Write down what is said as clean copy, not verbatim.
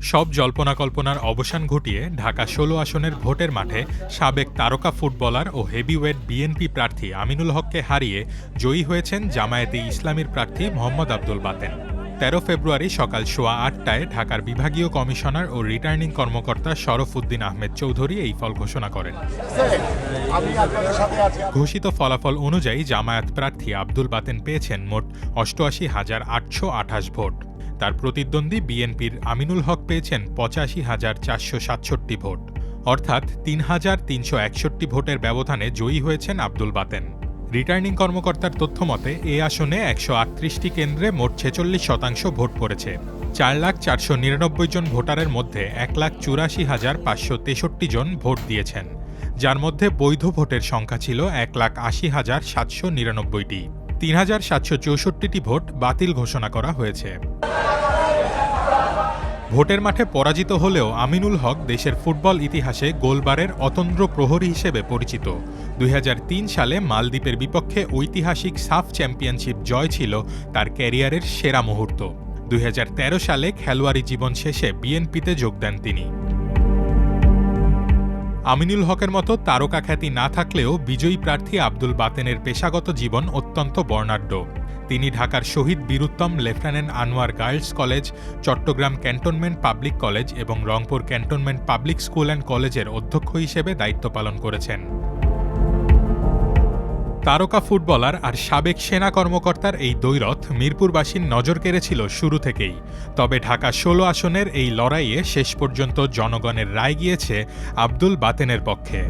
সব জল্পনা-কল্পনার অবসান ঘটিয়ে ঢাকা ১৬ আসনের ভোটের মাঠে সাবেক তারকা ফুটবলার ও হেভিওয়েট বিএনপি প্রার্থী আমিনুল হককে হারিয়ে জয়ী হয়েছেন জামায়াতে ইসলামীর প্রার্থী মোহাম্মদ আব্দুল বাতেন। ১৩ ফেব্রুয়ারি সকাল ৮:১৮টায় ঢাকার বিভাগীয় কমিশনার ও রিটার্নিং কর্মকর্তা শরফ উদ্দিন আহমেদ চৌধুরী এই ফল ঘোষণা করেন। ঘোষিত ফলাফল অনুযায়ী জামায়াত প্রার্থী আব্দুল বাতেন পেয়েছেন মোট ৮৮,৮২৮ ভোট। তার প্রতিদ্বন্দ্বী বিএনপির আমিনুল হক পেয়েছেন ৮৫,৪৬৭ ভোট, অর্থাৎ ৩,৩৬১ ভোটের ব্যবধানে জয়ী হয়েছেন আব্দুল বাতেন। রিটার্নিং কর্মকর্তার তথ্যমতে এ আসনে ১৩৮টি কেন্দ্রে মোট ৪৬% ভোট পড়েছে। ৪,৪৯৯ জন ভোটারের মধ্যে ১,৮৪,৫৬৩ জন ভোট দিয়েছেন, যার মধ্যে বৈধ ভোটের সংখ্যা ছিল ১,৮০,৭৯৯টি। ৩,৭৬৪টি ভোট বাতিল ঘোষণা করা হয়েছে। ভোটের মাঠে পরাজিত হলেও আমিনুল হক দেশের ফুটবল ইতিহাসে গোলবারের অতন্দ্র প্রহরী হিসেবে পরিচিত। ২০০৩ সালে মালদ্বীপের বিপক্ষে ঐতিহাসিক সাফ চ্যাম্পিয়নশিপ জয় ছিল তার ক্যারিয়ারের সেরা মুহূর্ত। ২০১৩ সালে খেলোয়াড়ি জীবন শেষে বিএনপিতে যোগ দেন তিনি। আমিনুল হকের মতো তারকা খ্যাতি না থাকলেও বিজয়ী প্রার্থী আব্দুল বাতেনের পেশাগত জীবন অত্যন্ত বর্ণাঢ্য। তিনি ঢাকার শহীদ Bir Uttam lieutenant Anwar girls college, Chattogram cantonment public college এবং Rangpur cantonment public school and কলেজের অধ্যক্ষ হিসেবে দায়িত্ব পালন করেছেন। তারকা ফুটবলার আর সাবেক সেনা কর্মকর্তার এই দ্বৈরথ মিরপুরবাসীর নজর কেড়েছিল শুরু থেকেই। তবে ঢাকা ১৬ আসনের এই লড়াইয়ে শেষ পর্যন্ত জনগণের রায় গিয়েছে আব্দুল বাতেনের পক্ষে।